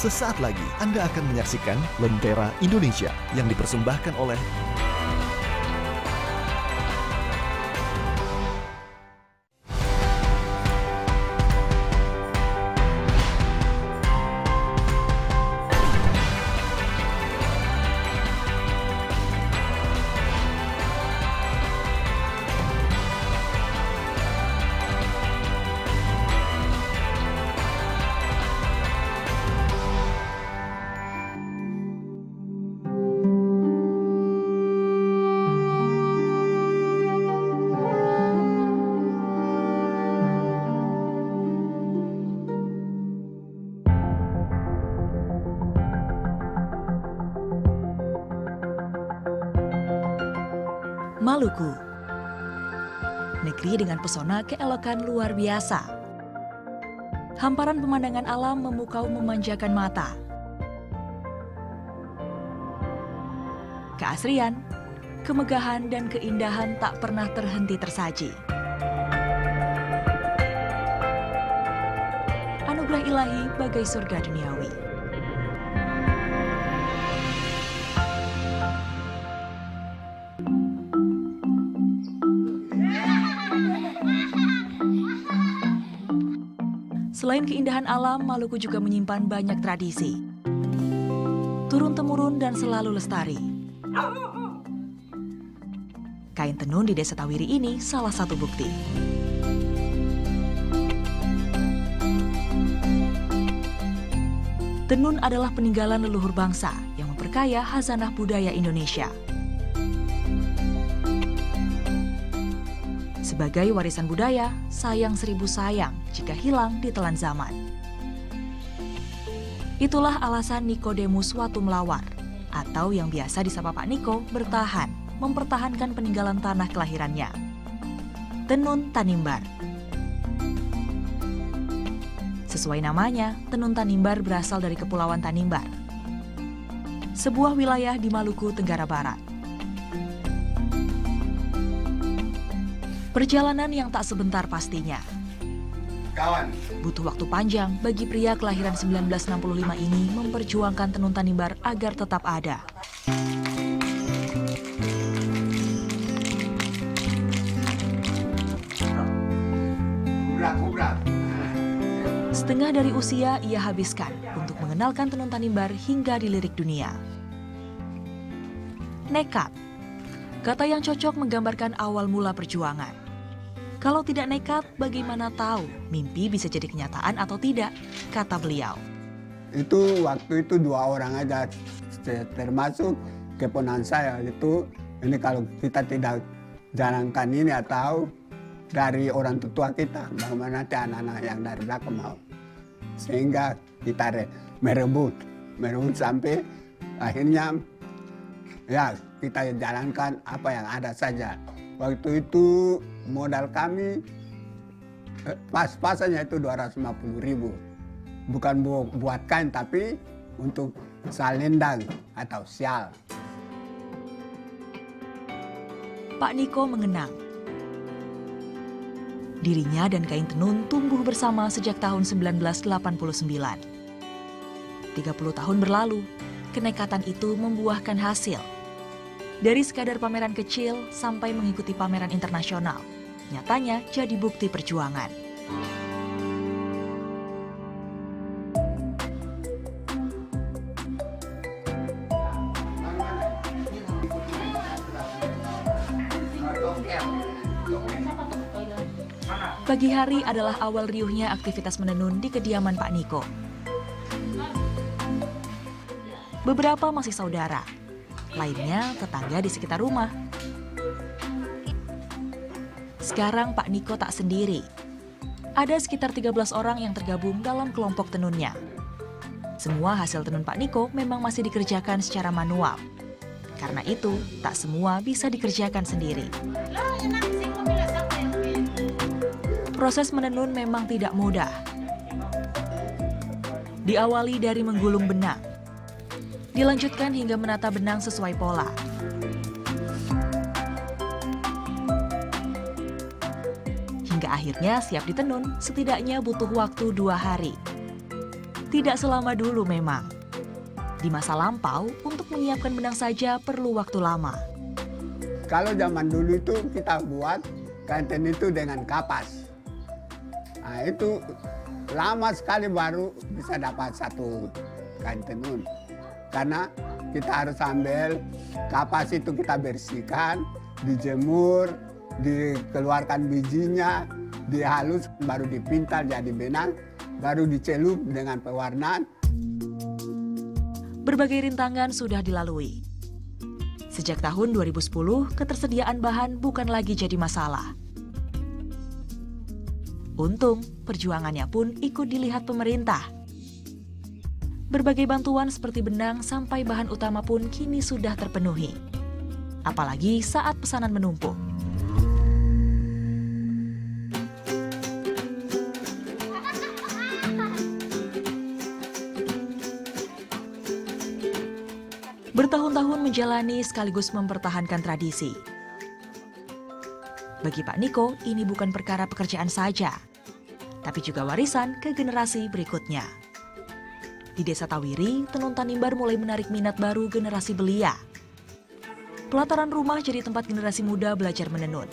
Sesaat lagi Anda akan menyaksikan Lentera Indonesia yang dipersembahkan oleh Maluku, negeri dengan pesona keelokan luar biasa. Hamparan pemandangan alam memukau memanjakan mata. Keasrian, kemegahan, dan keindahan tak pernah terhenti tersaji. Anugerah ilahi bagai surga duniawi. Selain keindahan alam, Maluku juga menyimpan banyak tradisi. Turun-temurun dan selalu lestari. Kain tenun di Desa Tawiri ini salah satu bukti. Tenun adalah peninggalan leluhur bangsa yang memperkaya khazanah budaya Indonesia. Sebagai warisan budaya, sayang seribu sayang jika hilang di telan zaman. Itulah alasan Nikodemus Watumlawar, atau yang biasa disapa Pak Niko, bertahan, mempertahankan peninggalan tanah kelahirannya. Tenun Tanimbar. Sesuai namanya, Tenun Tanimbar berasal dari Kepulauan Tanimbar, sebuah wilayah di Maluku, Tenggara Barat. Perjalanan yang tak sebentar pastinya. Butuh waktu panjang bagi pria kelahiran 1965 ini memperjuangkan tenun Tanimbar agar tetap ada. Setengah dari usia ia habiskan untuk mengenalkan tenun Tanimbar hingga dilirik dunia. Nekat, kata yang cocok menggambarkan awal mula perjuangan. Kalau tidak nekat, bagaimana tahu mimpi bisa jadi kenyataan atau tidak, kata beliau. Itu waktu itu 2 orang aja, termasuk keponakan saya. Itu ini kalau kita tidak jalankan ini atau dari orang tua kita, bagaimana nanti anak-anak yang dari belakang mau. Sehingga kita merebut sampai akhirnya ya kita jalankan apa yang ada saja. Waktu itu modal kami pas-pasannya itu 250.000. Bukan buat kain tapi untuk salendang atau sial. Pak Niko mengenang. Dirinya dan kain tenun tumbuh bersama sejak tahun 1989. 30 tahun berlalu, kenekatan itu membuahkan hasil. Dari sekadar pameran kecil sampai mengikuti pameran internasional, nyatanya jadi bukti perjuangan. Pagi hari adalah awal riuhnya aktivitas menenun di kediaman Pak Niko. Beberapa masih saudara, lainnya tetangga di sekitar rumah. Sekarang Pak Niko tak sendiri. Ada sekitar 13 orang yang tergabung dalam kelompok tenunnya. Semua hasil tenun Pak Niko memang masih dikerjakan secara manual. Karena itu, tak semua bisa dikerjakan sendiri. Proses menenun memang tidak mudah. Diawali dari menggulung benang, dilanjutkan hingga menata benang sesuai pola. Hingga akhirnya siap ditenun, setidaknya butuh waktu 2 hari. Tidak selama dulu memang. Di masa lampau, untuk menyiapkan benang saja perlu waktu lama. Kalau zaman dulu itu kita buat kain tenun itu dengan kapas. Nah, itu lama sekali baru bisa dapat satu kain tenun. Karena kita harus ambil kapas itu kita bersihkan, dijemur, dikeluarkan bijinya, dihalus, baru dipintal jadi benang, baru dicelup dengan pewarnaan. Berbagai rintangan sudah dilalui. Sejak tahun 2010, ketersediaan bahan bukan lagi jadi masalah. Untung, perjuangannya pun ikut dilihat pemerintah. Berbagai bantuan seperti benang sampai bahan utama pun kini sudah terpenuhi. Apalagi saat pesanan menumpuk. Bertahun-tahun menjalani sekaligus mempertahankan tradisi. Bagi Pak Niko, ini bukan perkara pekerjaan saja, tapi juga warisan ke generasi berikutnya. Di Desa Tawiri, tenun Tanimbar mulai menarik minat baru generasi belia. Pelataran rumah jadi tempat generasi muda belajar menenun.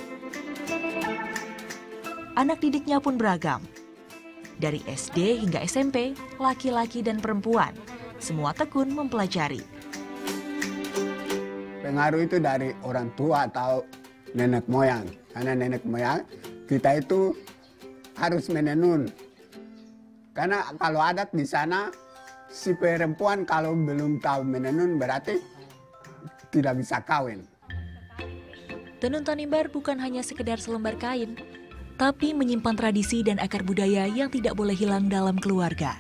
Anak didiknya pun beragam. Dari SD hingga SMP, laki-laki dan perempuan, semua tekun mempelajari. Pengaruh itu dari orang tua atau nenek moyang. Karena nenek moyang kita itu harus menenun. Karena kalau adat di sana, si perempuan kalau belum tahu menenun berarti tidak bisa kawin. Tenun Tanimbar bukan hanya sekedar selembar kain, tapi menyimpan tradisi dan akar budaya yang tidak boleh hilang dalam keluarga.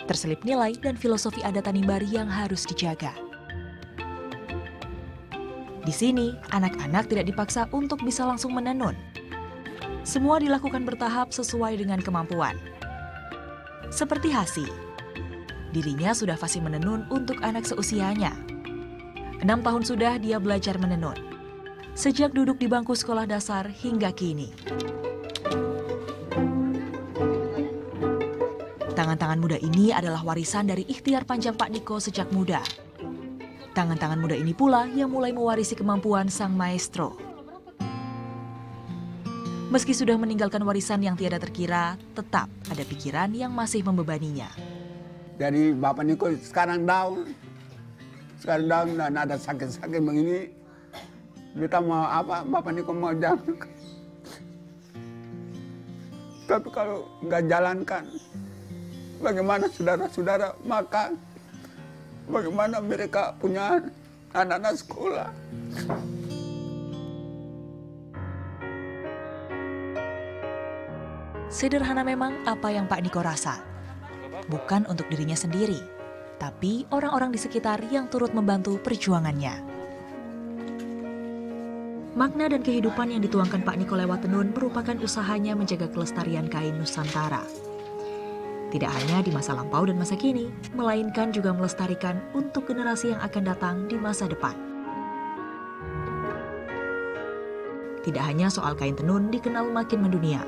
Terselip nilai dan filosofi adat Tanimbar yang harus dijaga. Di sini, anak-anak tidak dipaksa untuk bisa langsung menenun. Semua dilakukan bertahap sesuai dengan kemampuan. Seperti Hasi. Dirinya sudah fasih menenun untuk anak seusianya. 6 tahun sudah dia belajar menenun. Sejak duduk di bangku sekolah dasar hingga kini. Tangan-tangan muda ini adalah warisan dari ikhtiar panjang Pak Niko sejak muda. Tangan-tangan muda ini pula yang mulai mewarisi kemampuan sang maestro. Meski sudah meninggalkan warisan yang tiada terkira, tetap ada pikiran yang masih membebaninya. Jadi Bapak Niko sekarang down. Sekarang down dan ada sakit-sakit begini. Kita mau apa, Bapak Niko mau jalan. Tapi kalau nggak jalankan, bagaimana saudara-saudara makan? Bagaimana mereka punya anak-anak sekolah? Sederhana memang apa yang Pak Niko rasa. Bukan untuk dirinya sendiri, tapi orang-orang di sekitar yang turut membantu perjuangannya. Makna dan kehidupan yang dituangkan Pak Niko lewat tenun merupakan usahanya menjaga kelestarian kain Nusantara. Tidak hanya di masa lampau dan masa kini, melainkan juga melestarikan untuk generasi yang akan datang di masa depan. Tidak hanya soal kain tenun dikenal makin mendunia,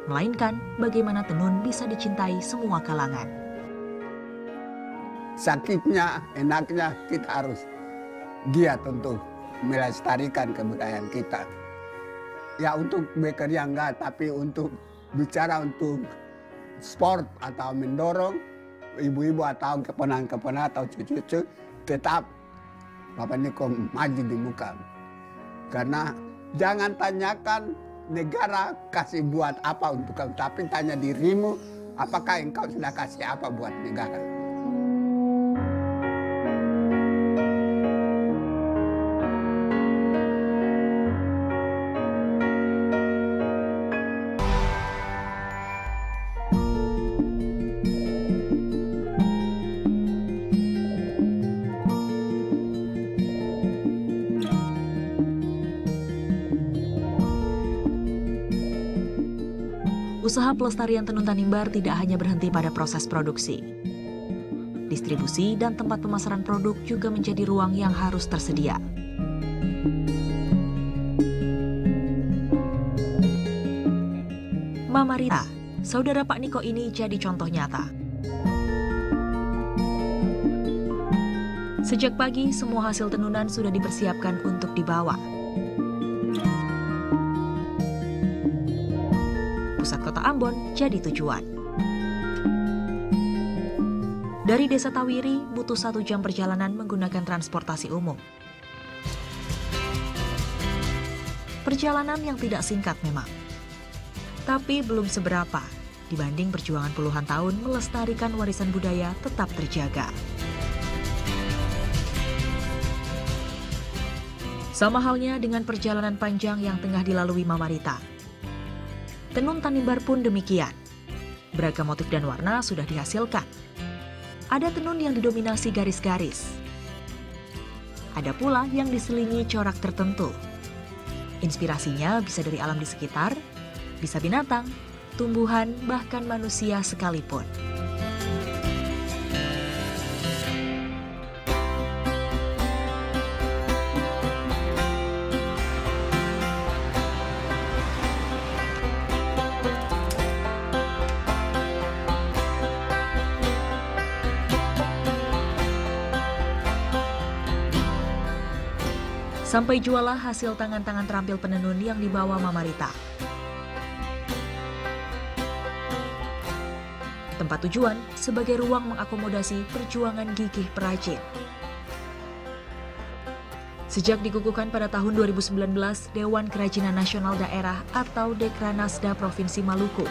melainkan bagaimana tenun bisa dicintai semua kalangan. Sakitnya, enaknya kita harus giat untuk melestarikan kebudayaan kita. Ya untuk bekerja enggak, tapi untuk bicara untuk sport atau mendorong ibu-ibu atau keponakan-keponakan atau cucu-cucu tetap Bapak Niko maju di muka. Karena jangan tanyakan negara kasih buat apa untuk kamu, tapi tanya dirimu apakah engkau sudah kasih apa buat negara. Usaha pelestarian tenun Tanimbar tidak hanya berhenti pada proses produksi. Distribusi dan tempat pemasaran produk juga menjadi ruang yang harus tersedia. Mama Rita, saudara Pak Niko ini jadi contoh nyata. Sejak pagi, semua hasil tenunan sudah dipersiapkan untuk dibawa. Pusat kota Ambon jadi tujuan. Dari Desa Tawiri, butuh 1 jam perjalanan menggunakan transportasi umum. Perjalanan yang tidak singkat memang. Tapi belum seberapa dibanding perjuangan puluhan tahun melestarikan warisan budaya tetap terjaga. Sama halnya dengan perjalanan panjang yang tengah dilalui Mama Rita. Tenun Tanimbar pun demikian. Beragam motif dan warna sudah dihasilkan. Ada tenun yang didominasi garis-garis. Ada pula yang diselingi corak tertentu. Inspirasinya bisa dari alam di sekitar, bisa binatang, tumbuhan, bahkan manusia sekalipun. Sampai jualah hasil tangan-tangan terampil penenun yang dibawa Mama Rita. Tempat tujuan sebagai ruang mengakomodasi perjuangan gigih perajin. Sejak dikukuhkan pada tahun 2019, Dewan Kerajinan Nasional Daerah atau Dekranasda Provinsi Maluku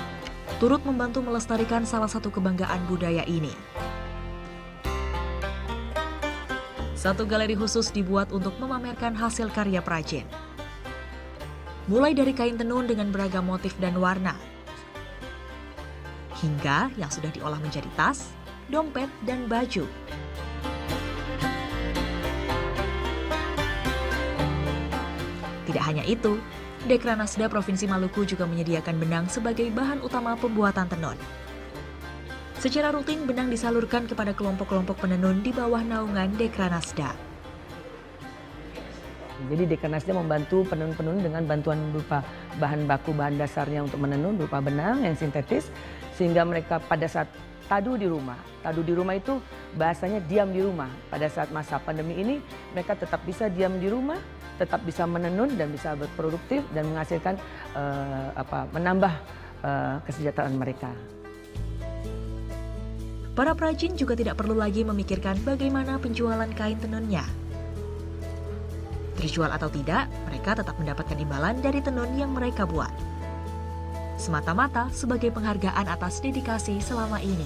turut membantu melestarikan salah satu kebanggaan budaya ini. Satu galeri khusus dibuat untuk memamerkan hasil karya perajin. Mulai dari kain tenun dengan beragam motif dan warna, hingga yang sudah diolah menjadi tas, dompet, dan baju. Tidak hanya itu, Dekranasda Provinsi Maluku juga menyediakan benang sebagai bahan utama pembuatan tenun. Secara rutin, benang disalurkan kepada kelompok-kelompok penenun di bawah naungan Dekranasda. Jadi Dekranasda membantu penenun-penenun dengan bantuan berupa bahan baku, bahan dasarnya untuk menenun berupa benang yang sintetis, sehingga mereka pada saat tadu di rumah itu bahasanya diam di rumah. Pada saat masa pandemi ini mereka tetap bisa diam di rumah, tetap bisa menenun dan bisa berproduktif dan menghasilkan menambah kesejahteraan mereka. Para perajin juga tidak perlu lagi memikirkan bagaimana penjualan kain tenunnya. Terjual atau tidak, mereka tetap mendapatkan imbalan dari tenun yang mereka buat. Semata-mata sebagai penghargaan atas dedikasi selama ini.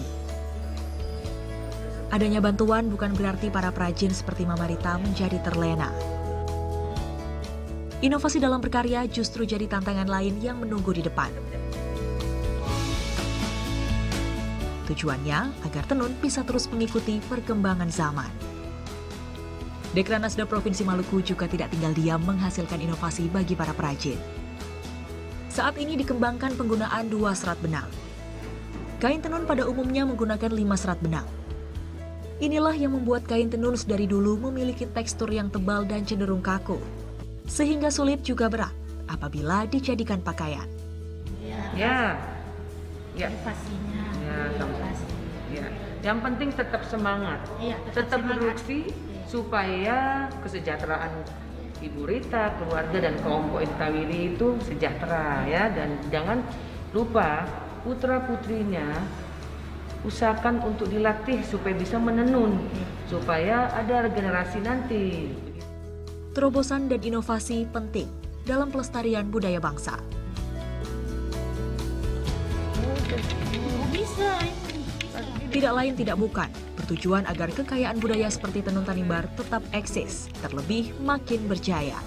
Adanya bantuan bukan berarti para perajin seperti Mama Rita menjadi terlena. Inovasi dalam berkarya justru jadi tantangan lain yang menunggu di depan. Tujuannya agar tenun bisa terus mengikuti perkembangan zaman. Dekranasda Provinsi Maluku juga tidak tinggal diam menghasilkan inovasi bagi para perajin. Saat ini dikembangkan penggunaan 2 serat benang. Kain tenun pada umumnya menggunakan 5 serat benang. Inilah yang membuat kain tenun dari dulu memiliki tekstur yang tebal dan cenderung kaku, sehingga sulit juga berat apabila dijadikan pakaian. Ya. Pastinya. Ya. Yang penting tetap semangat, tetap produksi supaya kesejahteraan Ibu Rita, keluarga dan kelompok Tawiri itu sejahtera ya, dan jangan lupa putra putrinya usahakan untuk dilatih supaya bisa menenun, supaya ada generasi nanti. Terobosan dan inovasi penting dalam pelestarian budaya bangsa. Tidak lain tidak bukan, bertujuan agar kekayaan budaya seperti tenun Tanimbar tetap eksis, terlebih makin berjaya.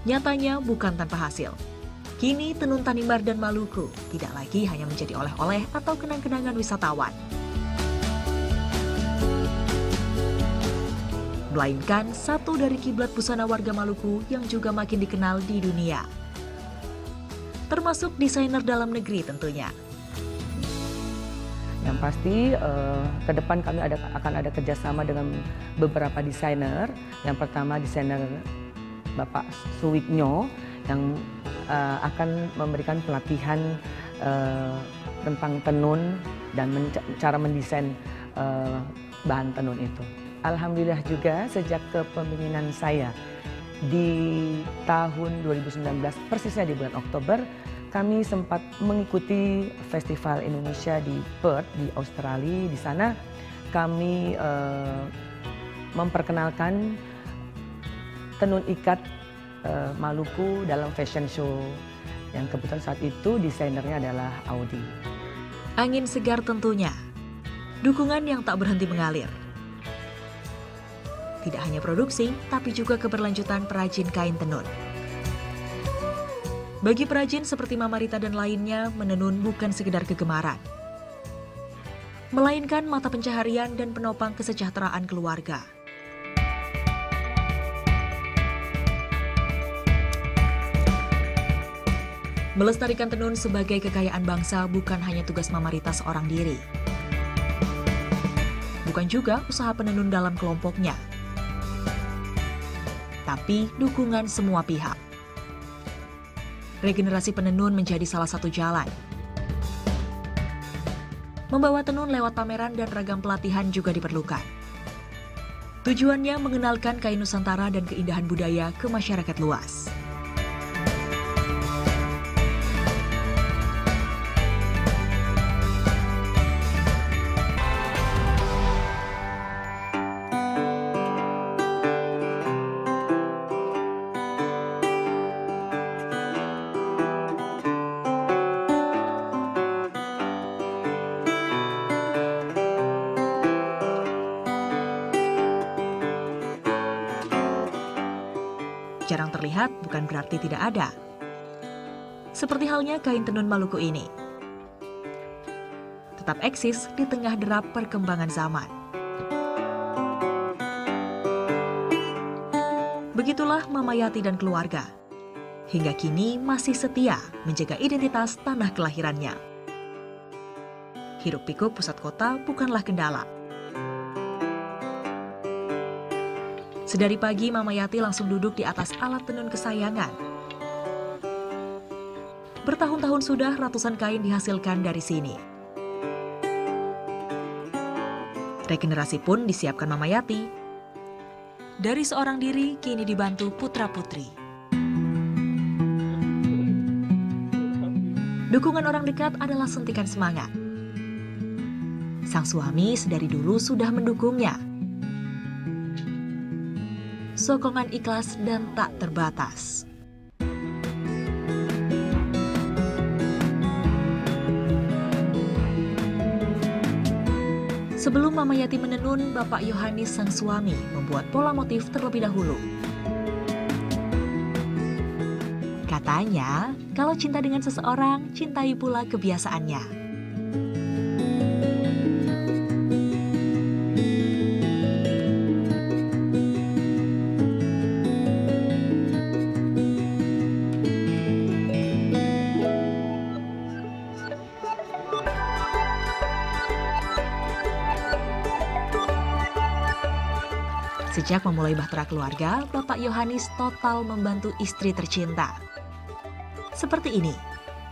Nyatanya bukan tanpa hasil. Kini tenun Tanimbar dan Maluku tidak lagi hanya menjadi oleh-oleh atau kenang-kenangan wisatawan, melainkan satu dari kiblat busana warga Maluku yang juga makin dikenal di dunia. Termasuk desainer dalam negeri tentunya. Yang pasti ke depan kami akan ada kerjasama dengan beberapa desainer. Yang pertama desainer Bapak Suwiknyo yang akan memberikan pelatihan tentang tenun dan cara mendesain bahan tenun itu. Alhamdulillah juga sejak kepemimpinan saya di tahun 2019, persisnya di bulan Oktober, kami sempat mengikuti Festival Indonesia di Perth, di Australia. Di sana kami memperkenalkan tenun ikat Maluku dalam fashion show. Yang kebetulan saat itu desainernya adalah Audi. Angin segar tentunya. Dukungan yang tak berhenti mengalir. Tidak hanya produksi, tapi juga keberlanjutan perajin kain tenun. Bagi perajin seperti Mama Rita dan lainnya, menenun bukan sekedar kegemaran, melainkan mata pencaharian dan penopang kesejahteraan keluarga. Melestarikan tenun sebagai kekayaan bangsa bukan hanya tugas Mama Rita seorang diri. Bukan juga usaha penenun dalam kelompoknya, tapi dukungan semua pihak. Regenerasi penenun menjadi salah satu jalan. Membawa tenun lewat pameran dan ragam pelatihan juga diperlukan. Tujuannya mengenalkan kain Nusantara dan keindahan budaya ke masyarakat luas. Jarang terlihat bukan berarti tidak ada. Seperti halnya kain tenun Maluku ini. Tetap eksis di tengah derap perkembangan zaman. Begitulah Mama Yati dan keluarga. Hingga kini masih setia menjaga identitas tanah kelahirannya. Hiruk pikuk pusat kota bukanlah kendala. Sedari pagi, Mama Yati langsung duduk di atas alat tenun kesayangan. Bertahun-tahun sudah ratusan kain dihasilkan dari sini. Regenerasi pun disiapkan Mama Yati. Dari seorang diri, kini dibantu putra-putri. Dukungan orang dekat adalah suntikan semangat. Sang suami sedari dulu sudah mendukungnya. Sokongan ikhlas dan tak terbatas. Sebelum Mama Yati menenun, Bapak Yohanis sang suami membuat pola motif terlebih dahulu. Katanya, kalau cinta dengan seseorang, cintai pula kebiasaannya. Sejak memulai bahtera keluarga, Bapak Yohanis total membantu istri tercinta. Seperti ini,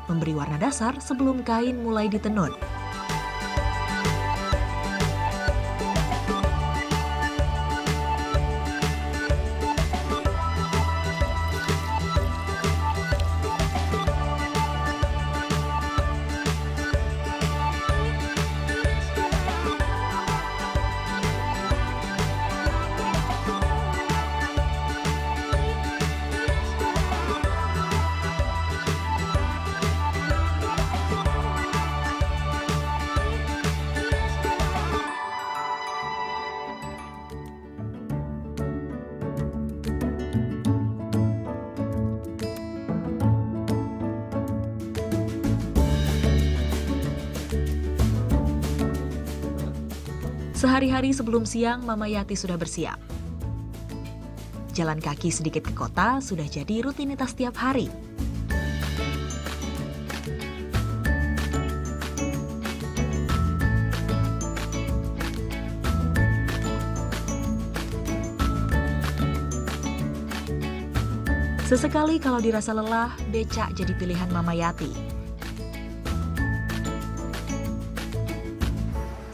memberi warna dasar sebelum kain mulai ditenun. Sehari-hari sebelum siang, Mama Yati sudah bersiap. Jalan kaki sedikit ke kota sudah jadi rutinitas tiap hari. Sesekali kalau dirasa lelah, becak jadi pilihan Mama Yati.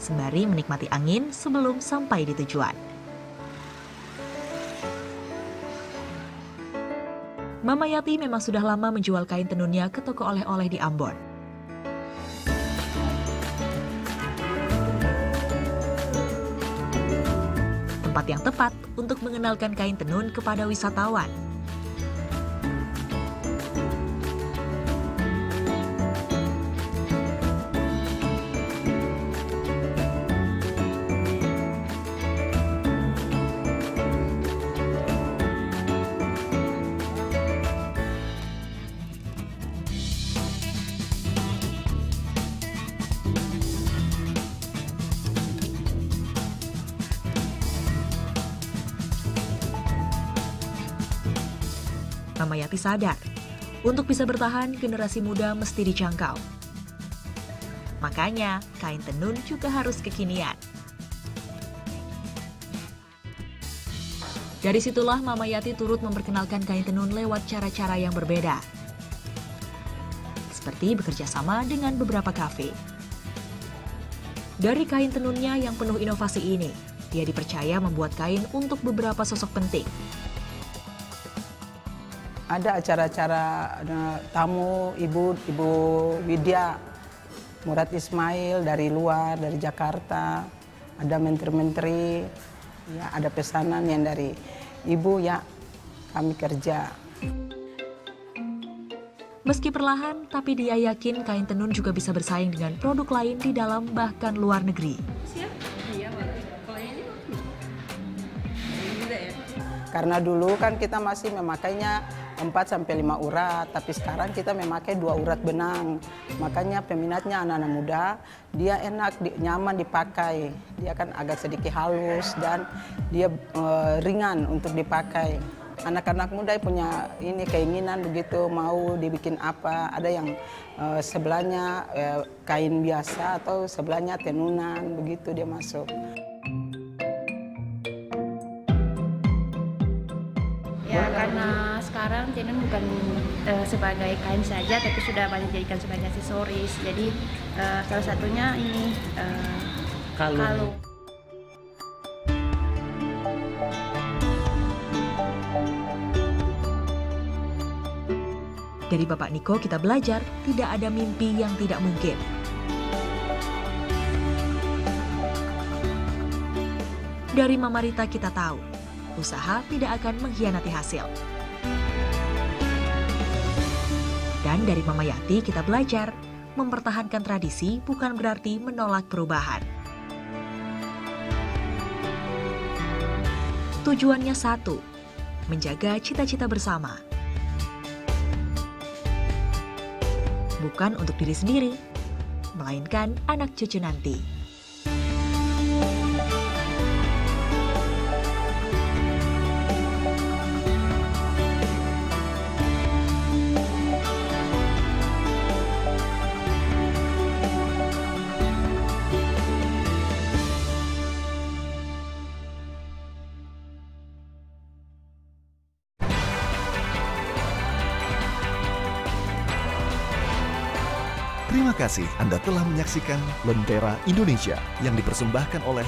Sembari menikmati angin sebelum sampai di tujuan. Mama Yati memang sudah lama menjual kain tenunnya ke toko oleh-oleh di Ambon. Tempat yang tepat untuk mengenalkan kain tenun kepada wisatawan. Mama Yati sadar, untuk bisa bertahan, generasi muda mesti dijangkau. Makanya, kain tenun juga harus kekinian. Dari situlah Mama Yati turut memperkenalkan kain tenun lewat cara-cara yang berbeda. Seperti bekerja sama dengan beberapa kafe. Dari kain tenunnya yang penuh inovasi ini, dia dipercaya membuat kain untuk beberapa sosok penting. Ada acara-acara tamu Ibu Widya, Murad Ismail dari luar, dari Jakarta. Ada menteri-menteri, ya, ada pesanan yang dari Ibu, ya kami kerja. Meski perlahan, tapi dia yakin kain tenun juga bisa bersaing dengan produk lain di dalam bahkan luar negeri. Karena dulu kan kita masih memakainya 4-5 urat, tapi sekarang kita memakai 2 urat benang. Makanya peminatnya anak-anak muda, dia enak, nyaman dipakai. Dia kan agak sedikit halus dan dia ringan untuk dipakai. Anak-anak muda punya ini keinginan begitu, mau dibikin apa. Ada yang sebelahnya kain biasa atau sebelahnya tenunan, begitu dia masuk. Ya, karena sekarang tenun bukan sebagai kain saja, tapi sudah banyak dijadikan sebagai aksesoris. Jadi salah satunya ini kalung. Dari Bapak Niko kita belajar tidak ada mimpi yang tidak mungkin. Dari Mama Rita kita tahu, usaha tidak akan mengkhianati hasil. Dan dari Mama Yati kita belajar, mempertahankan tradisi bukan berarti menolak perubahan. Tujuannya satu, menjaga cita-cita bersama. Bukan untuk diri sendiri, melainkan anak cucu nanti. Terima kasih Anda telah menyaksikan Lentera Indonesia yang dipersembahkan oleh